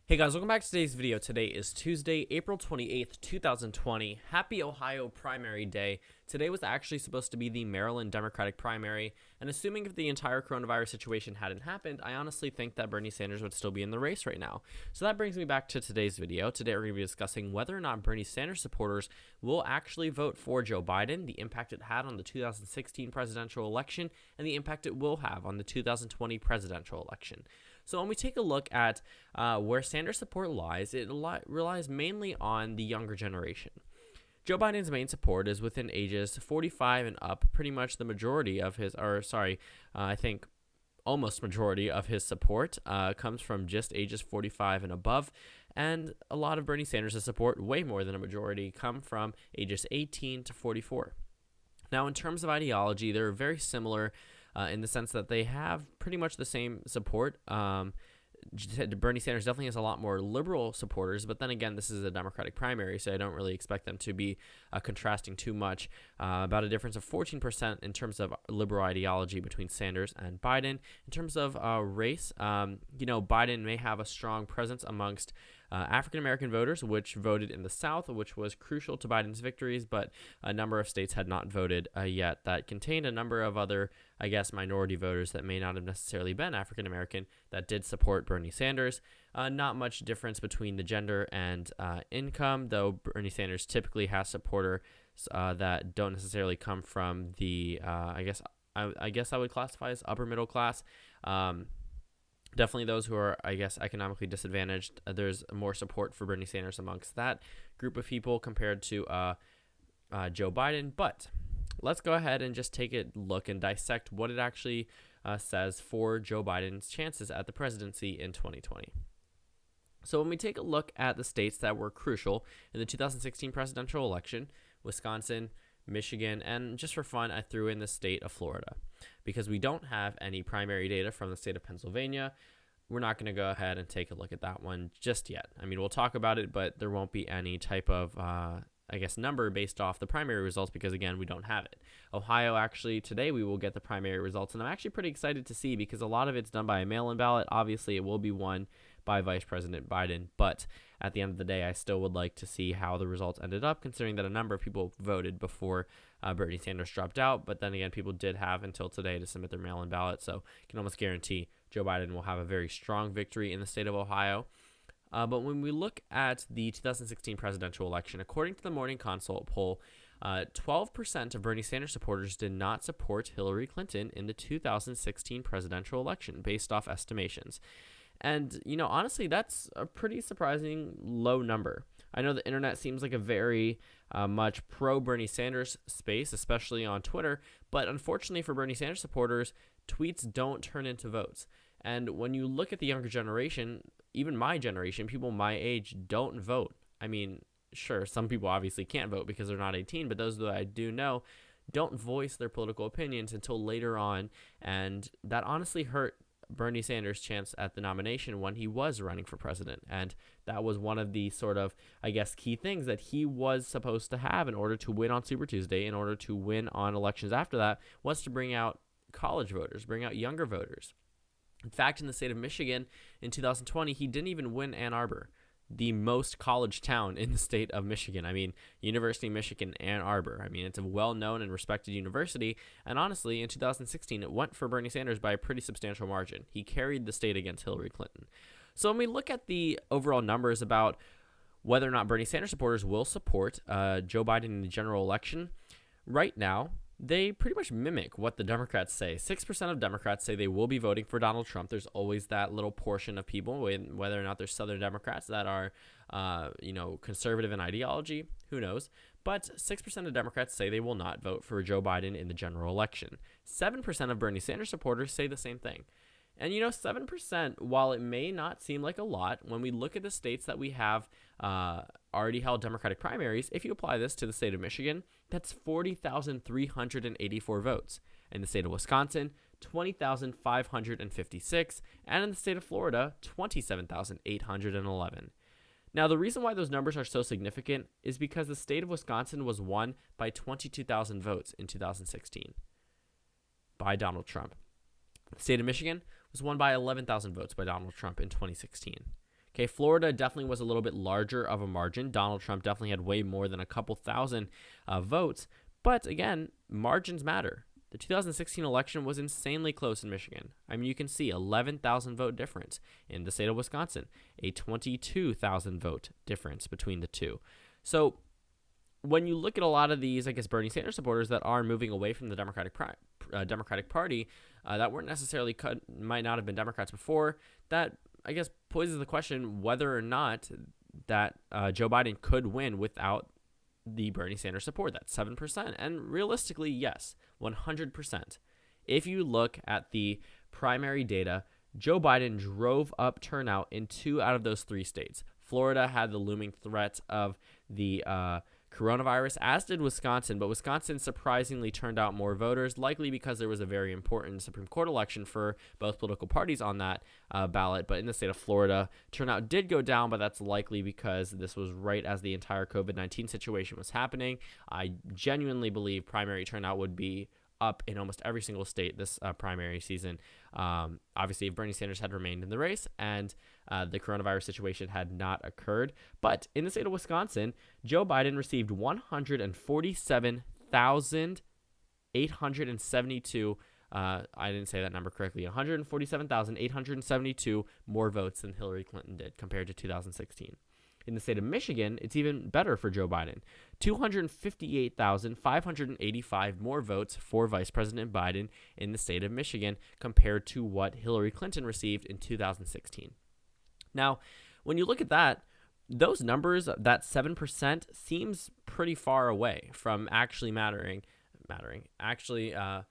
Hey guys, welcome back to today's video. Today is Tuesday, April 28th, 2020. Happy Ohio primary day. Today was actually supposed to be the Maryland Democratic primary, and assuming if the entire coronavirus situation hadn't happened, I honestly think that Bernie Sanders would still be in the race right now. So that brings me back to today's video. Today we're going to be discussing whether or not Bernie Sanders supporters will actually vote for Joe Biden, the impact it had on the 2016 presidential election, and the impact it will have on the 2020 presidential election. So when we take a look at where Sanders support lies, it relies mainly on the younger generation. Joe Biden's main support is within ages 45 and up. Pretty much the majority of his, I think almost majority of his support comes from just ages 45 and above. And a lot of Bernie Sanders' support, way more than a majority, come from ages 18 to 44. Now, in terms of ideology, they're very similar in the sense that they have pretty much the same support. Bernie Sanders definitely has a lot more liberal supporters, but then again, this is a Democratic primary, so I don't really expect them to be contrasting too much. About a difference of 14% in terms of liberal ideology between Sanders and Biden. In terms of race, Biden may have a strong presence amongst African-American voters, which voted in the South, which was crucial to Biden's victories, but a number of states had not voted yet that contained a number of other, minority voters that may not have necessarily been African-American that did support Bernie Sanders. Not much difference between the gender and income, though Bernie Sanders typically has supporters that don't necessarily come from the, I guess I would classify as upper middle class. Definitely those who are, economically disadvantaged. There's more support for Bernie Sanders amongst that group of people compared to Joe Biden. But let's go ahead and just take a look and dissect what it actually says for Joe Biden's chances at the presidency in 2020. So when we take a look at the states that were crucial in the 2016 presidential election, Wisconsin, Michigan, and just for fun, I threw in the state of Florida. Because we don't have any primary data from the state of Pennsylvania, we're not going to go ahead and take a look at that one just yet. I mean, we'll talk about it, but there won't be any type of, number based off the primary results because, again, we don't have it. Ohio, actually, today we will get the primary results, and I'm actually pretty excited to see because a lot of it's done by a mail-in ballot. Obviously, it will be won by Vice President Biden, but at the end of the day, I still would like to see how the results ended up, considering that a number of people voted before Bernie Sanders dropped out. But then again, people did have until today to submit their mail-in ballot, so you can almost guarantee Joe Biden will have a very strong victory in the state of Ohio. But when we look at the 2016 presidential election, according to the Morning Consult poll, 12% of Bernie Sanders supporters did not support Hillary Clinton in the 2016 presidential election, based off estimations. And, honestly, that's a pretty surprising low number. I know the internet seems like a very much pro-Bernie Sanders space, especially on Twitter, but unfortunately for Bernie Sanders supporters, tweets don't turn into votes. And when you look at the younger generation, even my generation, people my age don't vote. I mean, sure, some people obviously can't vote because they're not 18, but those that I do know don't voice their political opinions until later on, and that honestly hurt Bernie Sanders' chance at the nomination when he was running for president. And that was one of the sort of, key things that he was supposed to have in order to win on Super Tuesday, in order to win on elections after that, was to bring out college voters, bring out younger voters. In fact, in the state of Michigan in 2020, he didn't even win Ann Arbor, the most college town in the state of Michigan. I mean, University of Michigan, Ann Arbor. I mean, it's a well-known and respected university. And honestly, in 2016, it went for Bernie Sanders by a pretty substantial margin. He carried the state against Hillary Clinton. So when we look at the overall numbers about whether or not Bernie Sanders supporters will support Joe Biden in the general election, right now, they pretty much mimic what the Democrats say. 6% of Democrats say they will be voting for Donald Trump. There's always that little portion of people, whether or not they're Southern Democrats that are, conservative in ideology, who knows. But 6% of Democrats say they will not vote for Joe Biden in the general election. 7% of Bernie Sanders supporters say the same thing. And, 7%, while it may not seem like a lot, when we look at the states that we have already held Democratic primaries, if you apply this to the state of Michigan, that's 40,384 votes. In the state of Wisconsin, 20,556. And in the state of Florida, 27,811. Now, the reason why those numbers are so significant is because the state of Wisconsin was won by 22,000 votes in 2016 by Donald Trump. The state of Michigan was won by 11,000 votes by Donald Trump in 2016. Okay, Florida definitely was a little bit larger of a margin. Donald Trump definitely had way more than a couple thousand votes. But again, margins matter. The 2016 election was insanely close in Michigan. I mean, you can see 11,000 vote difference. In the state of Wisconsin, a 22,000 vote difference between the two. So when you look at a lot of these, I guess, Bernie Sanders supporters that are moving away from the Democratic Party that weren't necessarily might not have been Democrats before, that, I guess, poses the question whether or not that Joe Biden could win without the Bernie Sanders support. That's 7%. And realistically, yes, 100%. If you look at the primary data, Joe Biden drove up turnout in 2 out of those 3 states. Florida had the looming threat of the coronavirus, as did Wisconsin, but Wisconsin surprisingly turned out more voters, likely because there was a very important Supreme Court election for both political parties on that ballot. But in the state of Florida, turnout did go down, but that's likely because this was right as the entire COVID-19 situation was happening. I genuinely believe primary turnout would be up in almost every single state this primary season. Obviously, if Bernie Sanders had remained in the race and the coronavirus situation had not occurred. But in the state of Wisconsin, Joe Biden received 147,872. I didn't say that number correctly. 147,872 more votes than Hillary Clinton did compared to 2016. In the state of Michigan, it's even better for Joe Biden. 258,585 more votes for Vice President Biden in the state of Michigan compared to what Hillary Clinton received in 2016. Now, when you look at that, those numbers, that 7% seems pretty far away from actually mattering. Actually, I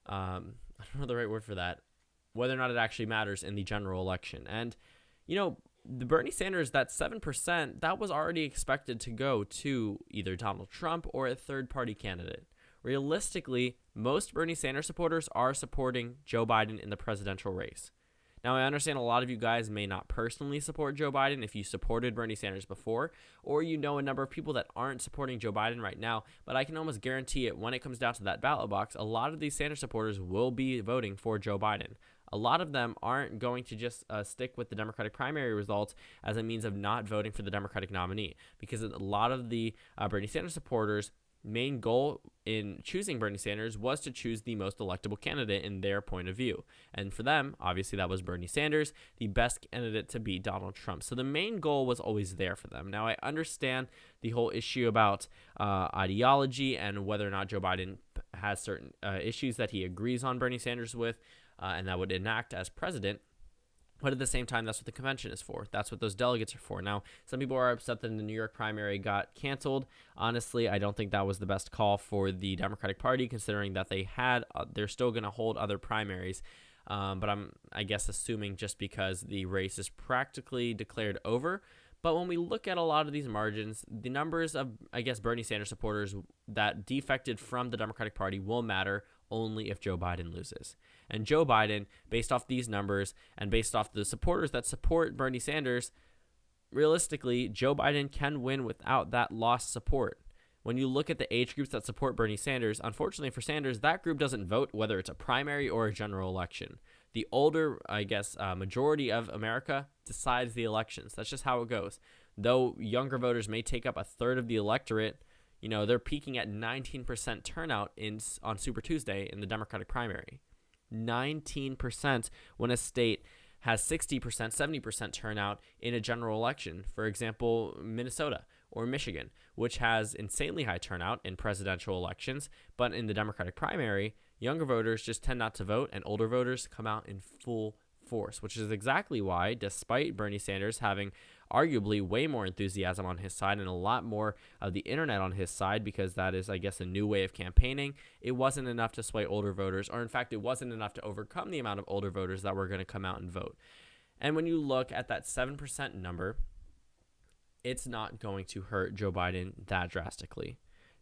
don't know the right word for that, whether or not it actually matters in the general election. And, you know, the Bernie Sanders, that 7%, that was already expected to go to either Donald Trump or a third-party candidate. Realistically, most Bernie Sanders supporters are supporting Joe Biden in the presidential race. Now, I understand a lot of you guys may not personally support Joe Biden if you supported Bernie Sanders before, or you know a number of people that aren't supporting Joe Biden right now, but I can almost guarantee it when it comes down to that ballot box, a lot of these Sanders supporters will be voting for Joe Biden. A lot of them aren't going to just stick with the Democratic primary results as a means of not voting for the Democratic nominee, because a lot of the Bernie Sanders supporters' main goal in choosing Bernie Sanders was to choose the most electable candidate in their point of view. And for them, obviously, that was Bernie Sanders, the best candidate to beat Donald Trump. So the main goal was always there for them. Now, I understand the whole issue about ideology and whether or not Joe Biden has certain issues that he agrees on Bernie Sanders with, and that would enact as president. But at the same time, that's what the convention is for. That's what those delegates are for. Now, some people are upset that the New York primary got canceled. Honestly, I don't think that was the best call for the Democratic Party, considering that they're still going to hold other primaries. But I'm, I guess, assuming just because the race is practically declared over. But when we look at a lot of these margins, the numbers of, I guess, Bernie Sanders supporters that defected from the Democratic Party will matter only if Joe Biden loses. And Joe Biden, based off these numbers and based off the supporters that support Bernie Sanders, realistically, Joe Biden can win without that lost support. When you look at the age groups that support Bernie Sanders, unfortunately for Sanders, that group doesn't vote whether it's a primary or a general election. The older, I guess, majority of America decides the elections. That's just how it goes. Though younger voters may take up a third of the electorate, you know, they're peaking at 19% turnout on Super Tuesday in the Democratic primary. 19% when a state has 60%, 70% turnout in a general election. For example, Minnesota or Michigan, which has insanely high turnout in presidential elections, but in the Democratic primary, younger voters just tend not to vote, and older voters come out in full force, which is exactly why, despite Bernie Sanders having arguably way more enthusiasm on his side and a lot more of the internet on his side, because that is, I guess, a new way of campaigning, it wasn't enough to sway older voters, or in fact, it wasn't enough to overcome the amount of older voters that were going to come out and vote. And when you look at that 7% number, it's not going to hurt Joe Biden that drastically.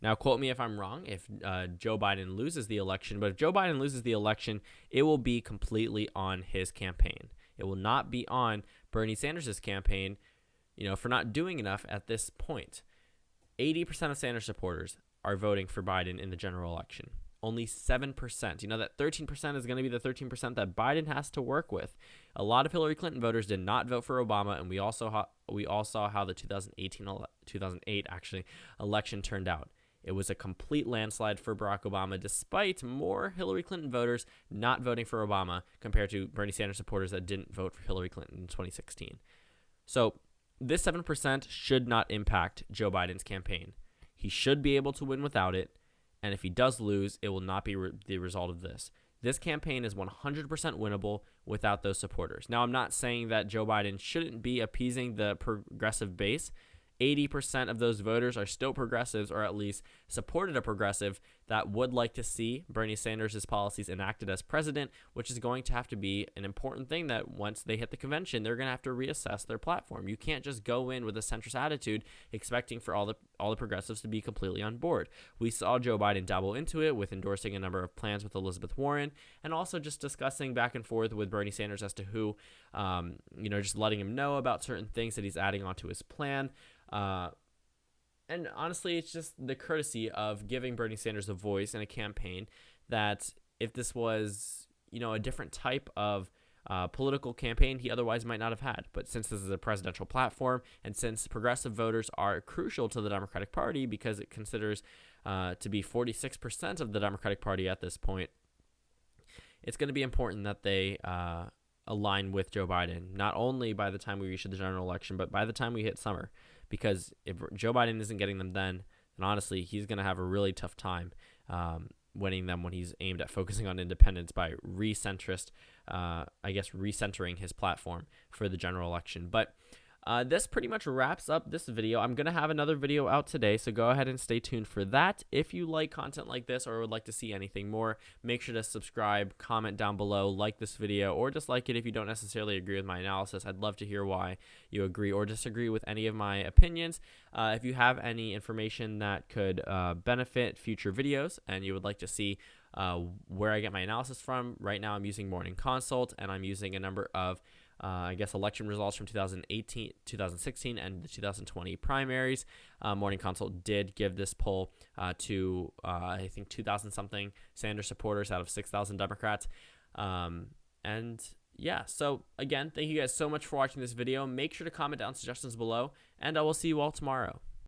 Now, quote me if I'm wrong, if Joe Biden loses the election, but if Joe Biden loses the election, it will be completely on his campaign. It will not be on Bernie Sanders' campaign, you know, for not doing enough at this point. 80% of Sanders supporters are voting for Biden in the general election. Only 7%. You know, that 13% is going to be the 13% that Biden has to work with. A lot of Hillary Clinton voters did not vote for Obama, and we all saw how the 2008 election turned out. It was a complete landslide for Barack Obama, despite more Hillary Clinton voters not voting for Obama compared to Bernie Sanders supporters that didn't vote for Hillary Clinton in 2016. So this 7% should not impact Joe Biden's campaign. He should be able to win without it, and if he does lose, it will not be the result of this. This campaign is 100% winnable without those supporters. Now, I'm not saying that Joe Biden shouldn't be appeasing the progressive base. 80% of those voters are still progressives, or at least supported a progressive that would like to see Bernie Sanders' policies enacted as president, which is going to have to be an important thing that once they hit the convention, they're going to have to reassess their platform. You can't just go in with a centrist attitude expecting for all the progressives to be completely on board. We saw Joe Biden dabble into it with endorsing a number of plans with Elizabeth Warren, and also just discussing back and forth with Bernie Sanders as to who, just letting him know about certain things that he's adding onto his plan. And honestly, it's just the courtesy of giving Bernie Sanders a voice in a campaign that if this was, a different type of political campaign, he otherwise might not have had. But since this is a presidential platform, and since progressive voters are crucial to the Democratic Party because it considers to be 46% of the Democratic Party at this point, it's going to be important that they align with Joe Biden, not only by the time we reach the general election, but by the time we hit summer. Because if Joe Biden isn't getting them then honestly, he's going to have a really tough time winning them when he's aimed at focusing on independence by recentering his platform for the general election. But this pretty much wraps up this video. I'm going to have another video out today, so go ahead and stay tuned for that. If you like content like this or would like to see anything more, make sure to subscribe, comment down below, like this video, or dislike it if you don't necessarily agree with my analysis. I'd love to hear why you agree or disagree with any of my opinions. If you have any information that could benefit future videos and you would like to see where I get my analysis from, right now I'm using Morning Consult, and I'm using a number of election results from 2018, 2016, and the 2020 primaries. Morning Consult did give this poll to, 2,000-something Sanders supporters out of 6,000 Democrats. So again, thank you guys so much for watching this video. Make sure to comment down suggestions below, and I will see you all tomorrow.